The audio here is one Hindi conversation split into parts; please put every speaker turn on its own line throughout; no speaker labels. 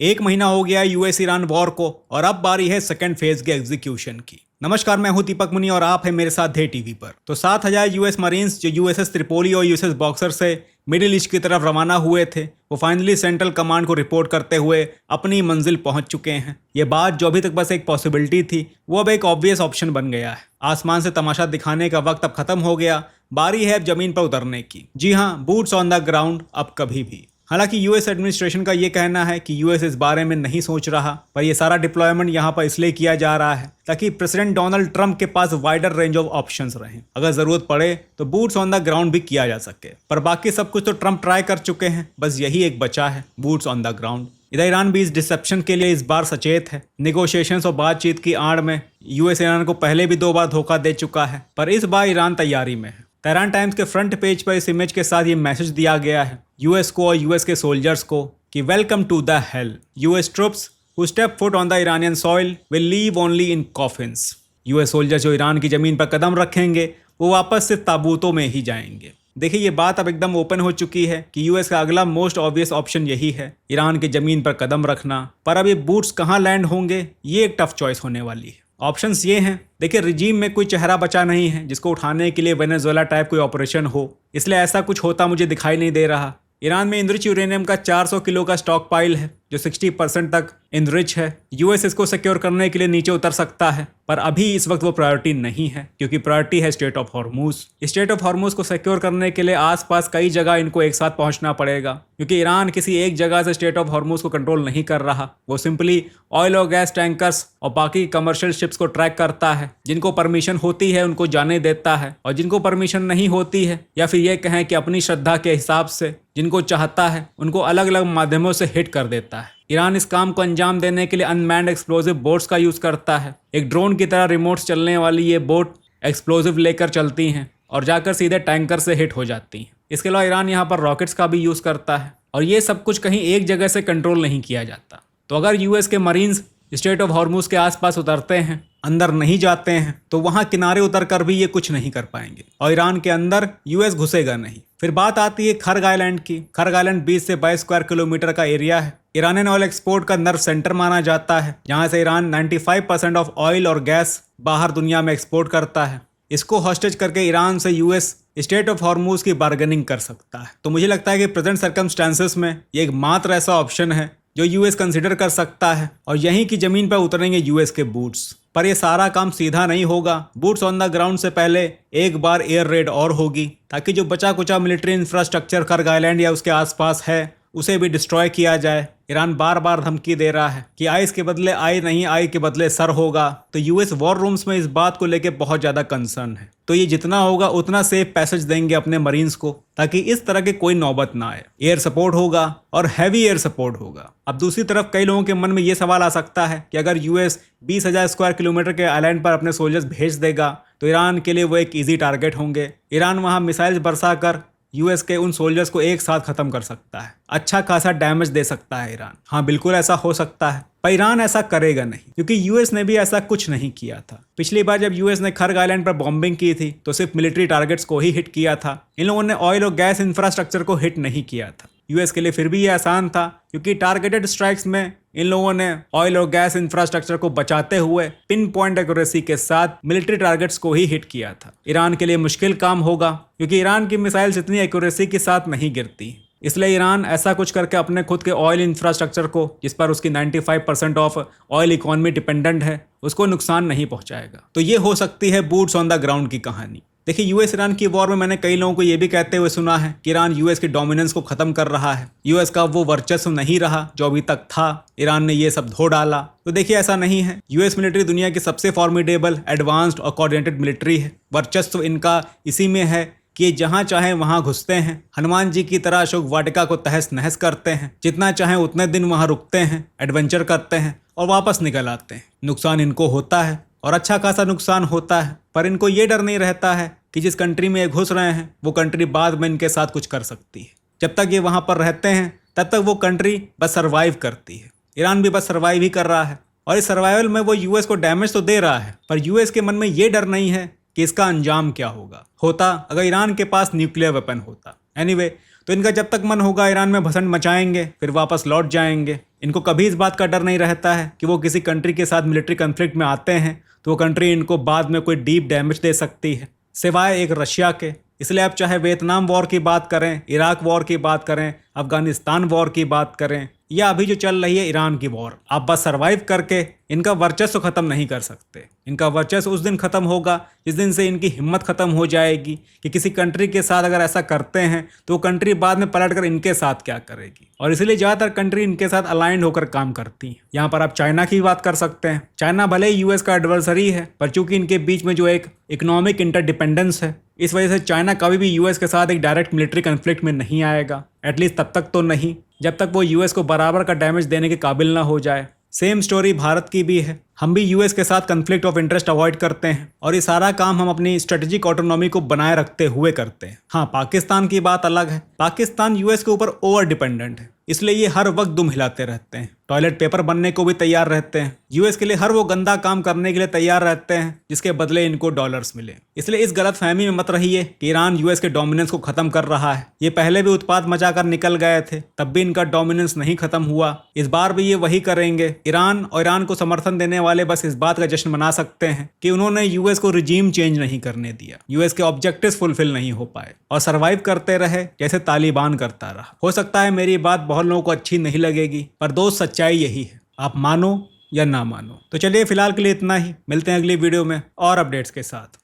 एक महीना हो गया यूएस ईरान वॉर को और अब बारी है सेकंड फेज के एग्जीक्यूशन की। नमस्कार, मैं हूं दीपक मुनि और आप हैं मेरे साथ धे टीवी पर। तो 7,000 यूएस मरीन्स जो यूएसएस त्रिपोली और यूएसएस बॉक्सर से मिडिल ईस्ट की तरफ रवाना हुए थे, वो फाइनली सेंट्रल कमांड को रिपोर्ट करते हुए अपनी मंजिल पहुंच चुके हैं। ये बात जो अभी तक बस एक पॉसिबिलिटी थी, वो अब एक ऑब्वियस ऑप्शन बन गया है। आसमान से तमाशा दिखाने का वक्त अब खत्म हो गया, बारी है अब जमीन पर उतरने की। जी हाँ, बूट्स ऑन द ग्राउंड अब कभी भी। हालांकि यूएस एडमिनिस्ट्रेशन का ये कहना है कि यूएस इस बारे में नहीं सोच रहा, पर यह सारा डिप्लॉयमेंट यहाँ पर इसलिए किया जा रहा है ताकि प्रेसिडेंट डोनाल्ड ट्रंप के पास वाइडर रेंज ऑफ ऑप्शंस रहें। अगर जरूरत पड़े तो बूट्स ऑन द ग्राउंड भी किया जा सके, पर बाकी सब कुछ तो ट्रंप ट्राई कर चुके हैं, बस यही एक बचा है, बूट्स ऑन द ग्राउंड। इधर ईरान भी इस डिसेप्शन के लिए इस बार सचेत है। निगोशिएशंस और बातचीत की आड़ में यूएस ईरान को पहले भी 2 बार धोखा दे चुका है, पर इस बार ईरान तैयारी में है। तेहरान टाइम्स के फ्रंट पेज पर इस इमेज के साथ ये मैसेज दिया गया है यूएस को और यूएस के सोल्जर्स को कि welcome to the hell. US troops who step foot on the Iranian soil will leave only in coffins. US soldiers जो ईरान की जमीन पर कदम रखेंगे वो वापस से ताबूतों में ही जाएंगे। देखिए, ये बात अब एकदम ओपन हो चुकी है कि यूएस का अगला मोस्ट ऑब्वियस ऑप्शन यही है, ईरान की जमीन पर कदम रखना। पर अब ये बूट्स कहाँ लैंड होंगे, ये एक टफ चॉइस होने वाली है। ऑप्शंस ये हैं। देखिए, रिजीम में कोई चेहरा बचा नहीं है जिसको उठाने के लिए वेनेजुएला टाइप कोई ऑपरेशन हो, इसलिए ऐसा कुछ होता मुझे दिखाई नहीं दे रहा। ईरान में इनरिच यूरेनियम का 400 किलो का स्टॉक पाइल है जो 60% तक इनरिच है। यूएस इसको सिक्योर करने के लिए नीचे उतर सकता है, पर अभी इस वक्त वो प्रायोरिटी नहीं है, क्योंकि प्रायोरिटी है straight of Hormuz. Straight of Hormuz को सिक्योर करने के लिए आसपास कई जगह इनको एक साथ पहुंचना पड़ेगा, क्योंकि ईरान किसी एक जगह से स्ट्रेट ऑफ हॉर्मुज को कंट्रोल नहीं कर रहा। वो सिंपली ऑयल और गैस टैंकर्स और बाकी कमर्शियल शिप्स को ट्रैक करता है। जिनको परमिशन होती है उनको जाने देता है, और जिनको परमिशन नहीं होती है, या फिर ये कहें कि अपनी श्रद्धा के हिसाब से जिनको चाहता है, उनको अलग अलग माध्यमों से हिट कर देता है। ईरान इस काम को अंजाम देने के लिए अनमैन्ड एक्सप्लोसिव बोट्स का यूज करता है। एक ड्रोन की तरह रिमोट्स चलने वाली ये बोट एक्सप्लोसिव लेकर चलती हैं और जाकर सीधे टैंकर से हिट हो जाती हैं। इसके अलावा ईरान यहाँ पर रॉकेट्स का भी यूज करता है, और ये सब कुछ कहीं एक जगह से कंट्रोल नहीं किया जाता। तो अगर यूएस के मरीन्स स्ट्रेट ऑफ हॉर्मुज के आसपास उतरते हैं, अंदर नहीं जाते हैं, तो वहां किनारे उतर कर भी ये कुछ नहीं कर पाएंगे, और ईरान के अंदर यूएस घुसेगा नहीं। फिर बात आती है खर्ग आइलैंड की। खर्ग आइलैंड 20 से 22 स्क्वायर किलोमीटर का एरिया है। ईरानियन ऑयल एक्सपोर्ट का नर्व सेंटर माना जाता है, जहां से ईरान 95% ऑफ ऑयल और गैस बाहर दुनिया में एक्सपोर्ट करता है। इसको हॉस्टेज करके ईरान से यूएस स्ट्रेट ऑफ हॉर्मुज की बार्गेनिंग कर सकता है। तो मुझे लगता है कि प्रेजेंट सर्कमस्टांसेस में ये एक मात्र ऐसा ऑप्शन है जो यूएस कंसिडर कर सकता है, और यहीं की जमीन पर उतरेंगे यूएस के बूट्स। पर यह सारा काम सीधा नहीं होगा। बूट्स ऑन द ग्राउंड से पहले एक बार एयर रेड और होगी, ताकि जो बचा कुचा मिलिट्री इंफ्रास्ट्रक्चर खर्ग आइलैंड या उसके आसपास है उसे भी डिस्ट्रॉय किया जाए। ईरान बार बार धमकी दे रहा है कि आइस के बदले आई नहीं, आई के बदले सर होगा। तो यूएस वॉर रूम्स में इस बात को लेकर बहुत ज्यादा कंसर्न है। तो ये जितना होगा उतना सेफ पैसेज देंगे अपने मरीन्स को, ताकि इस तरह के कोई नौबत ना आए। एयर सपोर्ट होगा और हैवी एयर सपोर्ट होगा। अब दूसरी तरफ कई लोगों के मन में ये सवाल आ सकता है कि अगर यूएस 20,000 स्क्वायर किलोमीटर के आइलैंड पर अपने सोल्जर्स भेज देगा तो ईरान के लिए वो एक ईजी टारगेट होंगे। ईरान वहां मिसाइल्स बरसा कर यूएस के उन सोल्जर्स को एक साथ खत्म कर सकता है। अच्छा खासा डैमेज दे सकता है ईरान। हाँ, बिल्कुल ऐसा हो सकता है, पर ईरान ऐसा करेगा नहीं, क्योंकि यूएस ने भी ऐसा कुछ नहीं किया था। पिछली बार जब यूएस ने खर्ग आइलैंड पर बॉम्बिंग की थी तो सिर्फ मिलिट्री टारगेट्स को ही हिट किया था। इन लोगों ने ऑयल और गैस इंफ्रास्ट्रक्चर को हिट नहीं किया था। यूएस के लिए फिर भी ये आसान था, क्योंकि टारगेटेड स्ट्राइक्स में इन लोगों ने ऑयल और गैस इंफ्रास्ट्रक्चर को बचाते हुए पिन पॉइंट एक्यूरेसी के साथ मिलिट्री टारगेट्स को ही हिट किया था। ईरान के लिए मुश्किल काम होगा, क्योंकि ईरान की मिसाइल्स इतनी एक्यूरेसी के साथ नहीं गिरती। इसलिए ईरान ऐसा कुछ करके अपने खुद के ऑयल इंफ्रास्ट्रक्चर को, जिस पर उसकी 95% ऑफ ऑयल इकोनॉमी डिपेंडेंट है, उसको नुकसान नहीं पहुंचाएगा। तो ये हो सकती है बूट्स ऑन द ग्राउंड की कहानी। देखिए, यूएस ईरान की वॉर में मैंने कई लोगों को ये भी कहते हुए सुना है कि ईरान यूएस की डोमिनेंस को खत्म कर रहा है। यूएस का वो वर्चस्व नहीं रहा जो अभी तक था, ईरान ने ये सब धो डाला। तो देखिए, ऐसा नहीं है। यूएस मिलिट्री दुनिया की सबसे फॉर्मिडेबल, एडवांस्ड और कोऑर्डिनेटेड मिलिट्री है। वर्चस्व इनका इसी में है कि जहां चाहे वहां घुसते हैं, हनुमान जी की तरह अशोक वाटिका को तहस नहस करते हैं, जितना चाहे उतने दिन वहां रुकते हैं, एडवेंचर करते हैं और वापस निकल आते हैं। नुकसान इनको होता है, और अच्छा खासा नुकसान होता है, पर इनको ये डर नहीं रहता है कि जिस कंट्री में ये घुस रहे हैं वो कंट्री बाद में इनके साथ कुछ कर सकती है। जब तक ये वहां पर रहते हैं तब तक वो कंट्री बस सर्वाइव करती है। ईरान भी बस सर्वाइव ही कर रहा है, और इस सर्वाइवल में वो यूएस को डैमेज तो दे रहा है, पर यूएस के मन में ये डर नहीं है कि इसका अंजाम क्या होगा। होता अगर ईरान के पास न्यूक्लियर वेपन होता। एनीवे, तो इनका जब तक मन होगा ईरान में भसड़ मचाएंगे, फिर वापस लौट जाएंगे। इनको कभी इस बात का डर नहीं रहता है कि वो किसी कंट्री के साथ मिलिट्री कन्फ्लिक्ट में आते हैं तो वो कंट्री इनको बाद में कोई डीप डैमेज दे सकती है, सिवाय एक रशिया के। इसलिए आप चाहे वियतनाम वॉर की बात करें, इराक वॉर की बात करें, अफगानिस्तान वॉर की बात करें, या अभी जो चल रही है ईरान की वॉर, आप बस सरवाइव करके इनका वर्चस्व खत्म नहीं कर सकते। इनका वर्चस्व उस दिन खत्म होगा जिस दिन से इनकी हिम्मत खत्म हो जाएगी कि किसी कंट्री के साथ अगर ऐसा करते हैं तो वो कंट्री बाद में पलट कर इनके साथ क्या करेगी। और इसीलिए ज़्यादातर कंट्री इनके साथ अलाइंड होकर काम करती हैं। यहाँ पर आप चाइना की बात कर सकते हैं। चाइना भले ही यूएस का एडवर्सरी है, पर चूंकि इनके बीच में जो एक इकोनॉमिक इंटरडिपेंडेंस है, इस वजह से चाइना कभी भी यूएस के साथ एक डायरेक्ट मिलिट्री कन्फ्लिक्ट में नहीं आएगा। एटलीस्ट तब तक तो नहीं जब तक वो यूएस को बराबर का डैमेज देने के काबिल ना हो जाए। सेम स्टोरी भारत की भी है। हम भी यूएस के साथ कन्फ्लिक्ट ऑफ इंटरेस्ट अवॉइड करते हैं और ये सारा काम हम अपनी स्ट्रेटेजिक ऑटोनॉमी को बनाए रखते हुए करते हैं। हाँ, पाकिस्तान की बात अलग है। पाकिस्तान यूएस के ऊपर ओवर डिपेंडेंट है, इसलिए ये हर वक्त दुम हिलाते रहते हैं। टॉयलेट पेपर बनने को भी तैयार रहते हैं। यूएस के लिए हर वो गंदा काम करने के लिए तैयार रहते हैं जिसके बदले इनको डॉलर्स मिले। इसलिए इस गलत फहमी में मत रहिए कि ईरान यूएस के डोमिनेंस को खत्म कर रहा है। ये पहले भी उत्पात मचाकर निकल गए थे, तब भी इनका डोमिनेंस नहीं खत्म हुआ। इस बार भी ये वही करेंगे। ईरान और ईरान को समर्थन देने वाले बस इस बात का जश्न मना सकते हैं कि उन्होंने यूएस को रिजीम चेंज नहीं करने दिया, यूएस के ऑब्जेक्टिव्स फुलफिल नहीं हो पाए और सरवाइव करते रहे जैसे तालिबान करता रहा। हो सकता है मेरी बात बहुत लोगों को अच्छी नहीं लगेगी, पर दोस्त सच्चाई यही है, आप मानो या ना मानो। तो चलिए फिलहाल के लिए इतना ही, मिलते हैं अगली वीडियो में और अपडेट्स के साथ।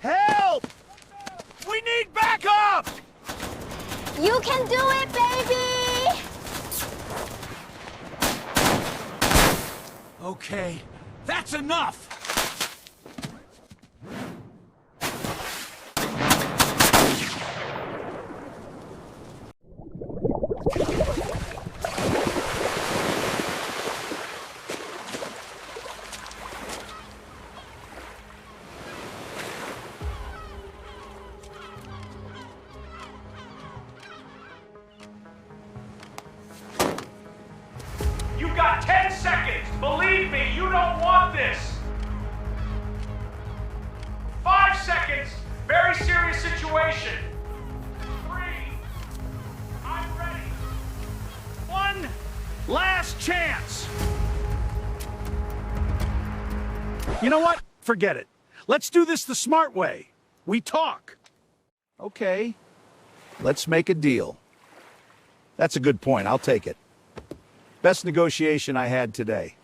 Help! We need backup!
You can do it, baby!
Okay, that's enough! You got 10 seconds! Believe me, you don't want this! 5 seconds! Very serious situation! 3, I'm ready! 1 last chance! You know what? Forget it. Let's do this the smart way. We talk. Okay. Let's make a deal. That's a good point. I'll take it. Best negotiation I had today.